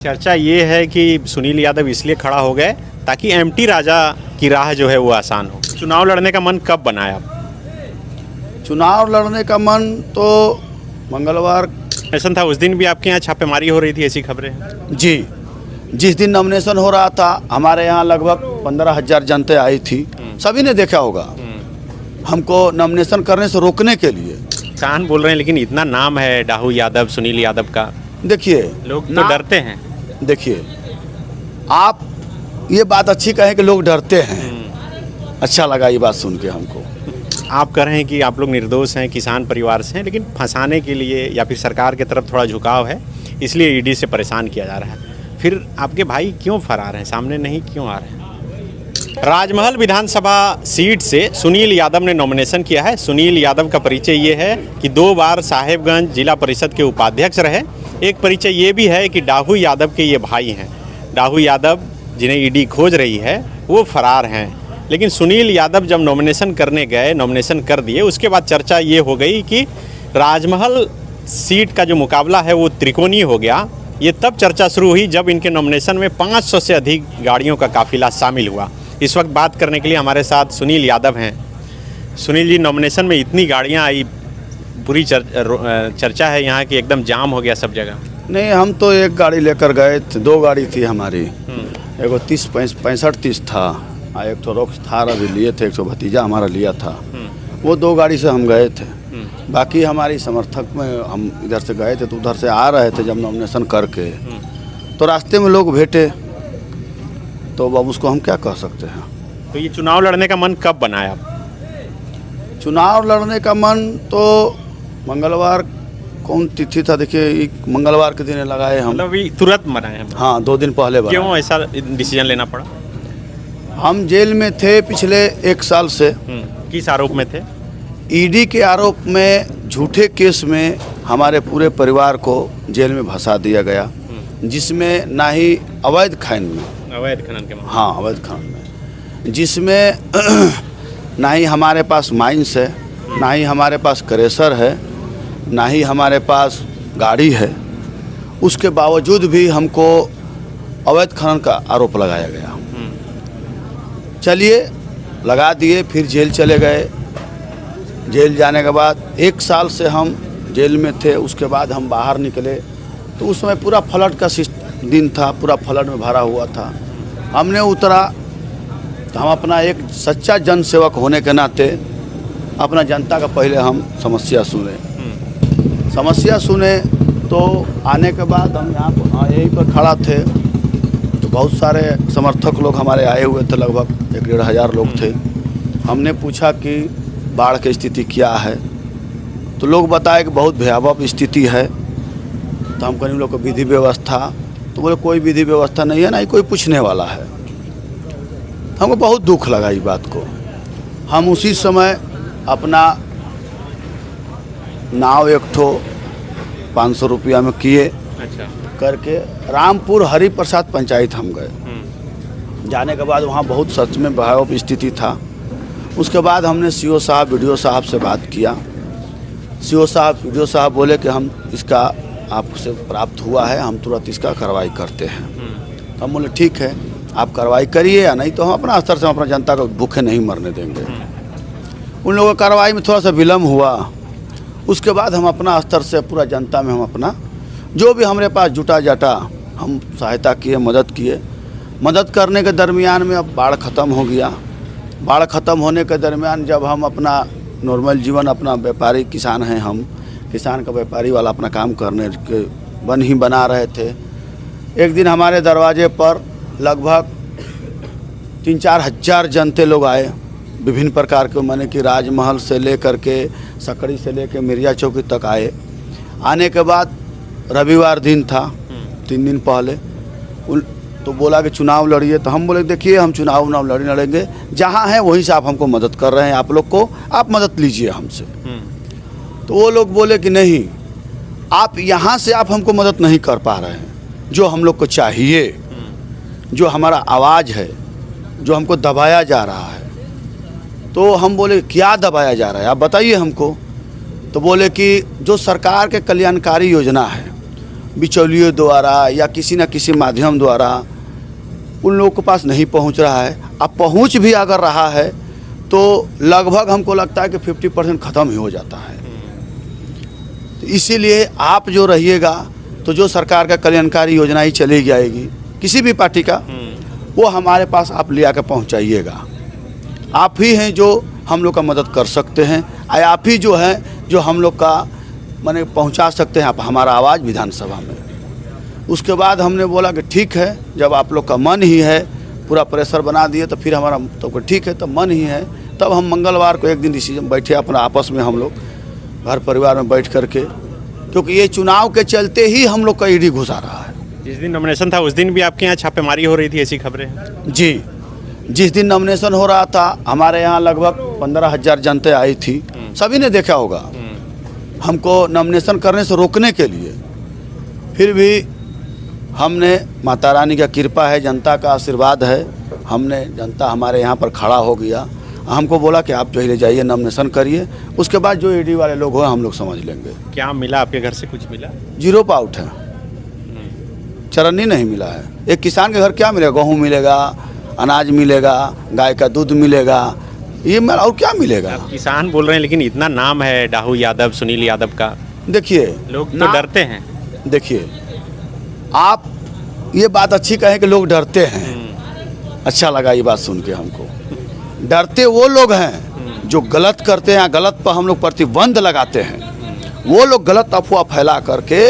चर्चा ये है कि सुनील यादव इसलिए खड़ा हो गए ताकि एमटी राजा की राह जो है वो आसान हो। चुनाव लड़ने का मन कब बनाया आप? चुनाव लड़ने का मन तो मंगलवार ऐसा था, उस दिन भी आपके यहाँ छापेमारी हो रही थी, ऐसी खबरें हैं। जी, जिस दिन नॉमिनेशन हो रहा था हमारे यहाँ लगभग 15,000 जनता आई थी। सभी ने देखा होगा हमको नॉमिनेशन करने से रोकने के लिए। किसान बोल रहे हैं, लेकिन इतना नाम है डाहू यादव, सुनील यादव का, देखिए लोग तो डरते हैं। देखिए, आप ये बात अच्छी कहें कि लोग डरते हैं। अच्छा लगा ये बात सुन के हमको। आप कह रहे हैं कि आप लोग निर्दोष हैं, किसान परिवार से हैं, लेकिन फंसाने के लिए या फिर सरकार की तरफ थोड़ा झुकाव है, इसलिए ईडी से परेशान किया जा रहा है। फिर आपके भाई क्यों फरार हैं, सामने नहीं क्यों आ रहे हैं? राजमहल विधानसभा सीट से सुनील यादव ने नॉमिनेशन किया है। सुनील यादव का परिचय ये है कि 2 बार साहेबगंज जिला परिषद के उपाध्यक्ष रहे। एक परिचय ये भी है कि डाहू यादव के ये भाई हैं। डाहू यादव जिन्हें ईडी खोज रही है वो फरार हैं। लेकिन सुनील यादव जब नॉमिनेशन करने गए, नॉमिनेशन कर दिए, उसके बाद चर्चा ये हो गई कि राजमहल सीट का जो मुकाबला है वो त्रिकोणीय हो गया। ये तब चर्चा शुरू हुई जब इनके नॉमिनेशन में 500 से अधिक गाड़ियों का काफिला शामिल हुआ। इस वक्त बात करने के लिए हमारे साथ सुनील यादव हैं। सुनील जी, नॉमिनेशन में इतनी गाड़ियाँ आई, पूरी चर्चा है यहाँ की एकदम जाम हो गया सब जगह। नहीं, हम तो एक गाड़ी लेकर गए थे, 2 गाड़ी थी हमारी। एगो 65-30 था, एक तो रॉक्स थार अभी लिए थे, एक तो भतीजा हमारा लिया था। वो 2 गाड़ी से हम गए थे। बाकी हमारी समर्थक में हम इधर से गए थे, तो उधर से आ रहे थे जब नॉमिनेशन करके, तो रास्ते में लोग भेटे, तो अब उसको हम क्या कह सकते हैं। तो ये चुनाव लड़ने का मन कब बनाया आप? चुनाव लड़ने का मन तो मंगलवार, कौन तिथि था देखिए, मंगलवार के दिन लगाए हम। मतलब अभी तुरंत बनाए? हाँ, 2 दिन पहले बनाए। क्यों ऐसा डिसीजन लेना पड़ा? हम जेल में थे पिछले 1 साल से। किस आरोप में थे? ईडी के आरोप में, झूठे केस में हमारे पूरे परिवार को जेल में फंसा दिया गया, जिसमें ना ही अवैध खनन में, अवैध खनन के मामले। हाँ, अवैध खनन में, जिसमें ना ही हमारे पास माइंस है, ना ही हमारे पास क्रेशर है, ना ही हमारे पास गाड़ी है। उसके बावजूद भी हमको अवैध खनन का आरोप लगाया गया। चलिए, लगा दिए, फिर जेल चले गए। जेल जाने के बाद 1 साल से हम जेल में थे। उसके बाद हम बाहर निकले तो उस समय पूरा फ्लड का दिन था, पूरा फ्लड में भरा हुआ था। हमने उतरा तो हम अपना एक सच्चा जनसेवक होने के नाते अपना जनता का पहले हम समस्या सुने। तो आने के बाद हम यहाँ यहीं पर खड़ा थे, तो बहुत सारे समर्थक लोग हमारे आए हुए थे, लगभग 1-1.5 लोग थे। हमने पूछा कि बाढ़ की स्थिति क्या है, तो लोग बताए कि बहुत भयावह स्थिति है। तो हम कहीं लोग को विधि व्यवस्था, तो बोले कोई विधि व्यवस्था नहीं है, ना ही कोई पूछने वाला है। हमको बहुत दुख लगा इस बात को। हम उसी समय अपना नाव एक ठो 500 रुपया में किए। अच्छा। करके रामपुर हरिप्रसाद पंचायत हम गए। जाने के बाद वहाँ बहुत सच में भयावह स्थिति था। उसके बाद हमने सीओ साहब, वीडियो साहब से बात किया। सीओ साहब, वीडियो साहब बोले कि हम इसका आपसे प्राप्त हुआ है, हम तुरंत इसका कार्रवाई करते हैं। तो हम बोले ठीक है, आप कार्रवाई करिए, या नहीं तो हम अपना स्तर से अपना जनता को भूखे नहीं मरने देंगे। उन लोगों का कार्रवाई में थोड़ा सा विलम्ब हुआ। उसके बाद हम अपना स्तर से पूरा जनता में हम अपना जो भी हमारे पास जुटा जाटा हम सहायता किए, मदद किए। मदद करने के दरमियान में अब बाढ़ ख़त्म हो गया। बाढ़ ख़त्म होने के दरमियान जब हम अपना नॉर्मल जीवन, अपना व्यापारी किसान हैं, हम किसान का व्यापारी वाला अपना काम करने के बना रहे थे। एक दिन हमारे दरवाजे पर लगभग 3-4 हज़ार जनते लोग आए, विभिन्न प्रकार के, माने कि राजमहल से लेकर के सकड़ी से लेकर मिर्जा चौकी तक आए। आने के बाद रविवार दिन था, 3 दिन पहले, तो बोला कि चुनाव लड़िए। तो हम बोले देखिए, हम चुनाव लड़ेंगे, जहाँ हैं वहीं से आप हमको मदद कर रहे हैं, आप लोग को आप मदद लीजिए हमसे। तो वो लोग बोले कि नहीं, आप यहाँ से आप हमको मदद नहीं कर पा रहे हैं, जो हम लोग को चाहिए, जो हमारा आवाज़ है, जो हमको दबाया जा रहा है। तो हम बोले क्या दबाया जा रहा है, आप बताइए हमको। तो बोले कि जो सरकार के कल्याणकारी योजना है बिचौलियों द्वारा या किसी न किसी माध्यम द्वारा उन लोगों के पास नहीं पहुंच रहा है। अब पहुंच भी अगर रहा है तो लगभग हमको लगता है कि 50% ख़त्म ही हो जाता है। तो इसीलिए आप जो रहिएगा तो जो सरकार का कल्याणकारी योजना ही चली जाएगी किसी भी पार्टी का, वो हमारे पास आप ले आकर पहुँचाइएगा। आप ही हैं जो हम लोग का मदद कर सकते हैं, आप ही जो हैं जो हम लोग का माने पहुंचा सकते हैं आप हमारा आवाज़ विधानसभा में। उसके बाद हमने बोला कि ठीक है, जब आप लोग का मन ही है, पूरा प्रेशर बना दिए तो फिर हमारा तो ठीक है, तब मन ही है, तब हम मंगलवार को एक दिन डिसीजन बैठे अपना आपस में हम लोग घर परिवार में बैठ करके, क्योंकि ये चुनाव के चलते ही हम लोग का ईडी घुसा रहा है। जिस दिन नॉमिनेशन था उस दिन भी आपके यहाँ छापेमारी हो रही थी, ऐसी खबरें हैं? जी, जिस दिन नॉमिनेशन हो रहा था हमारे यहाँ लगभग 15,000 जनता आई थी, सभी ने देखा होगा हमको नॉमिनेशन करने से रोकने के लिए। फिर भी हमने, माता रानी का कृपा है, जनता का आशीर्वाद है, हमने जनता हमारे यहाँ पर खड़ा हो गया। हमको बोला कि आप पहले जाइए नॉमिनेशन करिए, उसके बाद जो ईडी वाले लोग हो हम लोग समझ लेंगे। क्या मिला आपके घर से, कुछ मिला? 0 पाउट है, चरन्नी नहीं मिला है। एक किसान के घर क्या मिलेगा? गेहूँ मिलेगा, अनाज मिलेगा, गाय का दूध मिलेगा, ये और क्या मिलेगा? आप किसान बोल रहे हैं लेकिन इतना नाम है डाहू यादव, सुनील यादव का। देखिए लोग तो डरते हैं। देखिए आप ये बात अच्छी कहें कि लोग डरते हैं, अच्छा लगा ये बात सुन के हमको। डरते वो लोग हैं जो गलत करते हैं, गलत पर हम लोग प्रतिबंध लगाते हैं। वो लोग गलत अफवाह फैला करके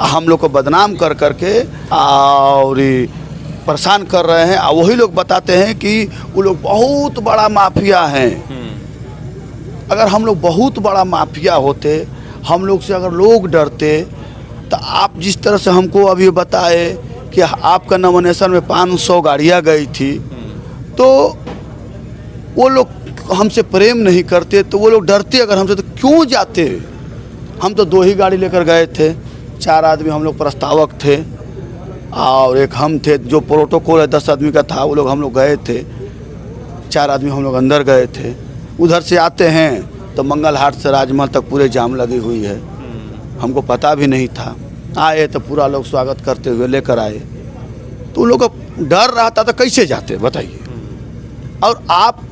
हम लोग को बदनाम कर करके और परेशान कर रहे हैं। और वही लोग बताते हैं कि वो लोग बहुत बड़ा माफिया हैं। अगर हम लोग बहुत बड़ा माफिया होते, हम लोग से अगर लोग डरते, तो आप जिस तरह से हमको अभी बताए कि आपका नॉमिनेशन में 500 गाड़ियाँ गई थी, तो वो लोग हमसे प्रेम नहीं करते, तो वो लोग डरते अगर हमसे, तो क्यों जाते? हम तो 2 ही गाड़ी लेकर गए थे, 4 आदमी हम लोग प्रस्तावक थे और एक हम थे। जो प्रोटोकॉल है 10 आदमी का था, वो लोग हम लोग गए थे, 4 आदमी हम लोग अंदर गए थे। उधर से आते हैं तो मंगल हाट से राजमहल तक पूरे जाम लगी हुई है, हमको पता भी नहीं था। आए तो पूरा लोग स्वागत करते हुए लेकर आए, तो उन लोग का डर रहता तो कैसे जाते बताइए? और आप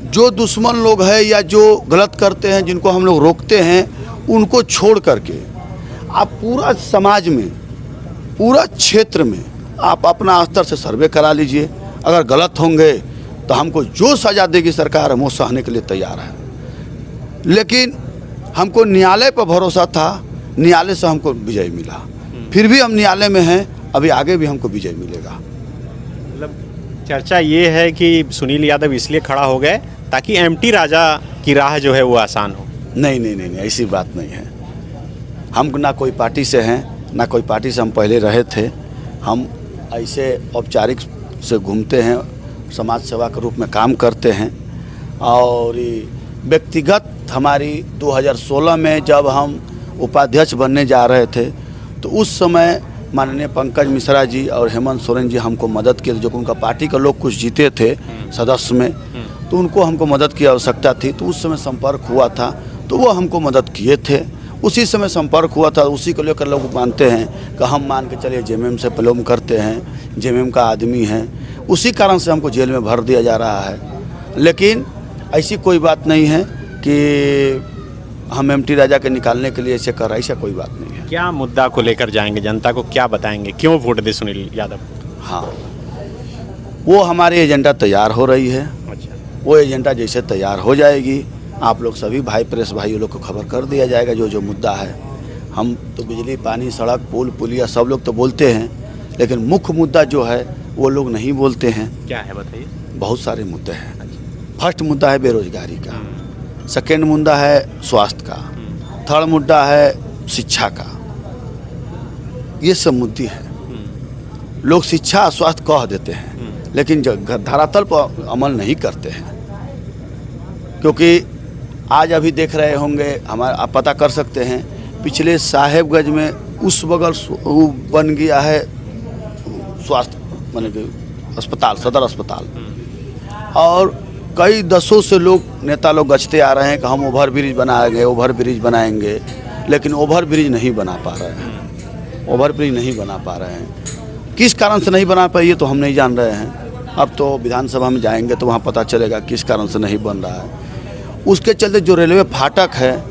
जो दुश्मन लोग हैं या जो गलत करते हैं, जिनको हम लोग रोकते हैं, उनको छोड़ करके आप पूरा समाज में, पूरा क्षेत्र में आप अपना स्तर से सर्वे करा लीजिए। अगर गलत होंगे तो हमको जो सज़ा देगी सरकार, हम वो सहने के लिए तैयार है। लेकिन हमको न्यायालय पर भरोसा था, न्यायालय से हमको विजय मिला, फिर भी हम न्यायालय में हैं, अभी आगे भी हमको विजय मिलेगा। मतलब चर्चा ये है कि सुनील यादव इसलिए खड़ा हो गए ताकि एमटी राजा की राह जो है वो आसान हो। नहीं नहीं नहीं, ऐसी बात नहीं है। हम ना कोई पार्टी से हैं, ना कोई पार्टी से हम पहले रहे थे। हम ऐसे औपचारिक से घूमते हैं, समाज सेवा के रूप में काम करते हैं। और व्यक्तिगत हमारी 2016 में जब हम उपाध्यक्ष बनने जा रहे थे, तो उस समय माननीय पंकज मिश्रा जी और हेमंत सोरेन जी हमको मदद किए, जो उनका पार्टी के लोग कुछ जीते थे सदस्य में, तो उनको हमको मदद की आवश्यकता थी। तो उस समय संपर्क हुआ था, तो वो हमको मदद किए थे। उसी समय संपर्क हुआ था, उसी को लेकर लोग मानते हैं कि हम मान के चलिए जेएमएम से बिलोंग करते हैं, जेएमएम का आदमी है, उसी कारण से हमको जेल में भर दिया जा रहा है। लेकिन ऐसी कोई बात नहीं है कि हम एमटी राजा के निकालने के लिए ऐसे कर, ऐसा कोई बात नहीं है। क्या मुद्दा को लेकर जाएंगे, जनता को क्या बताएंगे, क्यों वोट दे सुनील यादव? हाँ, वो हमारी एजेंडा तैयार हो रही है। अच्छा, वो एजेंडा जैसे तैयार हो जाएगी, आप लोग सभी भाई प्रेस भाइयों लोग को खबर कर दिया जाएगा जो जो मुद्दा है। हम तो बिजली, पानी, सड़क, पुल पुलिया सब लोग तो बोलते हैं, लेकिन मुख्य मुद्दा जो है वो लोग नहीं बोलते हैं। क्या है बताइए? बहुत सारे मुद्दे हैं। फर्स्ट मुद्दा है बेरोजगारी का, सेकेंड मुद्दा है स्वास्थ्य का, थर्ड मुद्दा है शिक्षा का। ये सब मुद्दे हैं। लोग शिक्षा स्वास्थ्य कह देते हैं, लेकिन धरातल पर अमल नहीं करते हैं। क्योंकि आज अभी देख रहे होंगे, हमारे आप पता कर सकते हैं, पिछले साहेबगंज में उस बगल बन गया है स्वास्थ्य माने कि अस्पताल, सदर अस्पताल, और कई दसों से लोग नेता लोग गचते आ रहे हैं कि हम ओवर ब्रिज बनाएंगे, ओवर ब्रिज बनाएंगे। लेकिन ओवर ब्रिज नहीं बना पा रहे हैं। ओवर ब्रिज नहीं बना पा रहे हैं। किस कारण से नहीं बना पाए ये तो हम नहीं जान रहे हैं। अब तो विधानसभा में जाएंगे तो वहाँ पता चलेगा किस कारण से नहीं बन रहा है। उसके चलते जो रेलवे फाटक है,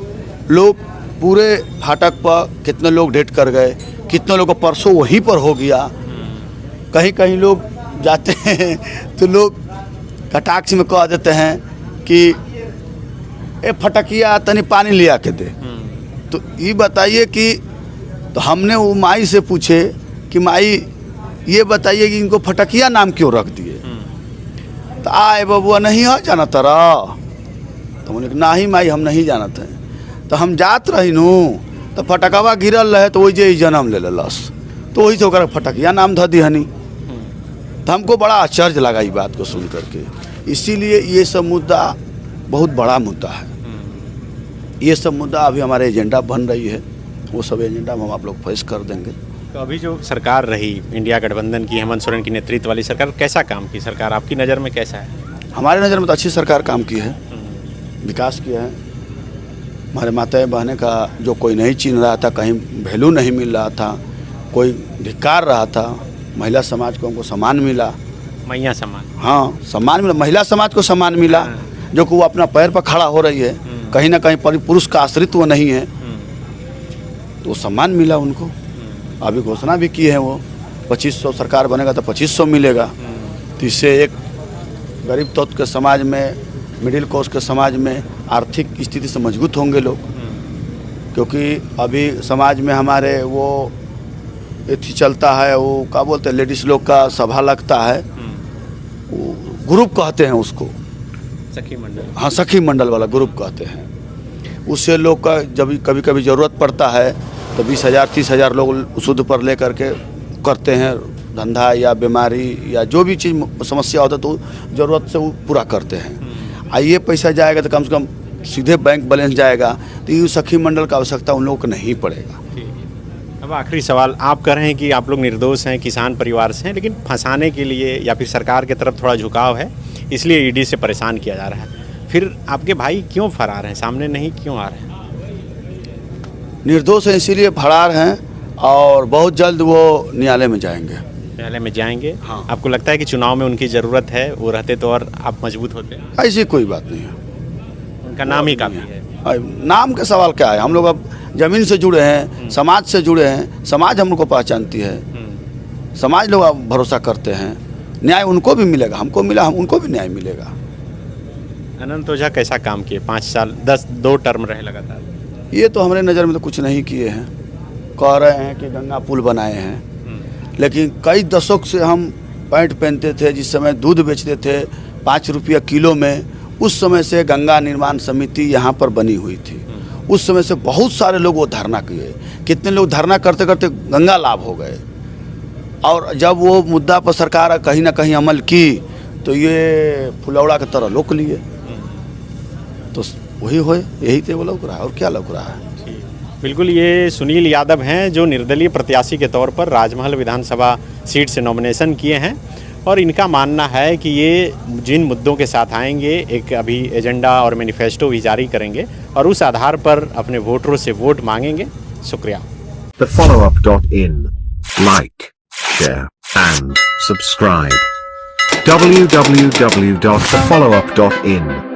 लोग पूरे फाटक पर कितने लोग डेट कर गए, कितने लोगों को परसों वहीं पर हो गया। कहीं कहीं लोग जाते हैं तो लोग कटाक्ष में कह देते हैं कि ए फटकिया तनी पानी लिया के दे। तो ये बताइए कि तो हमने वो माई से पूछे कि माई ये बताइए कि इनको फटकिया नाम क्यों रख दिए। तो आए बबुआ नहीं हो जाना तरह। तो बोले ना ही माई हम नहीं जानते हैं। तो हम जात रही नू तो फटकवा गिरल रहे तो वही जे जन्म ले लस, तो वही से ओकरा फटकिया नाम ध दिहनी। तो हमको बड़ा आश्चर्य लगा ये बात को सुन करके। इसीलिए ये सब मुद्दा बहुत बड़ा मुद्दा है। ये सब मुद्दा अभी हमारे एजेंडा बन रही है, वो सब एजेंडा हम आप लोग पेश कर देंगे। तो अभी जो सरकार रही इंडिया गठबंधन की, हेमंत सोरेन की नेतृत्व वाली सरकार, कैसा काम की सरकार आपकी नज़र में कैसा है? हमारे नज़र में तो अच्छी सरकार काम की है, विकास किया है। हमारे माता बहने का जो कोई नहीं चीन रहा था, कहीं वैल्यू नहीं मिल रहा था, कोई धिक्कार रहा था, महिला समाज को हमको सम्मान मिला। मैया सम्मान, हाँ सम्मान मिला, महिला समाज को सम्मान मिला, जो कि वो अपना पैर पर खड़ा हो रही है, कहीं ना कहीं पुरुष का आश्रित्व नहीं है, तो सम्मान मिला उनको। अभी घोषणा भी की है वो 2500 सरकार बनेगा तो 2500 मिलेगा। तो इससे एक गरीब तबके के समाज में, मिडिल क्लास के समाज में आर्थिक स्थिति से मजबूत होंगे लोग। क्योंकि अभी समाज में हमारे वो एथी चलता है, वो क्या बोलते हैं, लेडीज़ लोग का सभा लगता है, वो ग्रुप कहते हैं उसको, सखी मंडल। हाँ सखी मंडल वाला ग्रुप कहते हैं। उससे लोग का जब कभी कभी ज़रूरत पड़ता है तो 20,000 30,000 लोग सूद पर ले करके करते हैं धंधा या बीमारी या जो भी चीज़ समस्या होता है, तो ज़रूरत से वो पूरा करते हैं। ये पैसा जाएगा तो कम से कम सीधे बैंक बैलेंस जाएगा, तो ये सखी मंडल का आवश्यकता उन लोगों को नहीं पड़ेगा। अब आखिरी सवाल, आप कह रहे हैं कि आप लोग निर्दोष हैं, किसान परिवार से हैं, लेकिन फंसाने के लिए या फिर सरकार की तरफ थोड़ा झुकाव है, इसलिए ईडी से परेशान किया जा रहा है। फिर आपके भाई क्यों फरार हैं, सामने नहीं क्यों आ रहे हैं? निर्दोष हैं इसीलिए फरार हैं और बहुत जल्द वो न्यायालय में जाएंगे। न्यायालय में जाएंगे? हाँ। आपको लगता है कि चुनाव में उनकी ज़रूरत है, वो रहते तो और आप मजबूत होते? ऐसी कोई बात नहीं है, उनका नाम ही काफ़ी है। नाम का सवाल क्या है? हम लोग अब ज़मीन से जुड़े हैं, समाज से जुड़े हैं, समाज हम लोग को पहचानती है, समाज लोग अब भरोसा करते हैं, न्याय उनको भी मिलेगा, हमको मिला, हम उनको भी न्याय मिलेगा। अनंत ओझा कैसा काम किए 5 साल 2 टर्म रहे लगातार? ये तो हमारे नज़र में तो कुछ नहीं किए हैं। कह रहे हैं कि गंगा पुल बनाए हैं, लेकिन कई दशक से हम पैंट पहनते थे, जिस समय दूध बेचते थे 5 रुपया किलो में, उस समय से गंगा निर्माण समिति यहाँ पर बनी हुई थी। उस समय से बहुत सारे लोग वो धरना किए, कितने लोग धरना करते करते गंगा लाभ हो गए। और जब वो मुद्दा पर सरकार कहीं ना कहीं अमल की तो ये फुलौड़ा की तरह लोक लिए, तो वही होए, यही तो वो लौक रहा है, और क्या लौक रहा है। बिल्कुल, ये सुनील यादव हैं जो निर्दलीय प्रत्याशी के तौर पर राजमहल विधानसभा सीट से नॉमिनेशन किए हैं, और इनका मानना है कि ये जिन मुद्दों के साथ आएंगे, एक अभी एजेंडा और मैनिफेस्टो भी जारी करेंगे और उस आधार पर अपने वोटरों से वोट मांगेंगे। शुक्रिया। TheFollowUp.in. Like, share and subscribe. www.thefollowup.in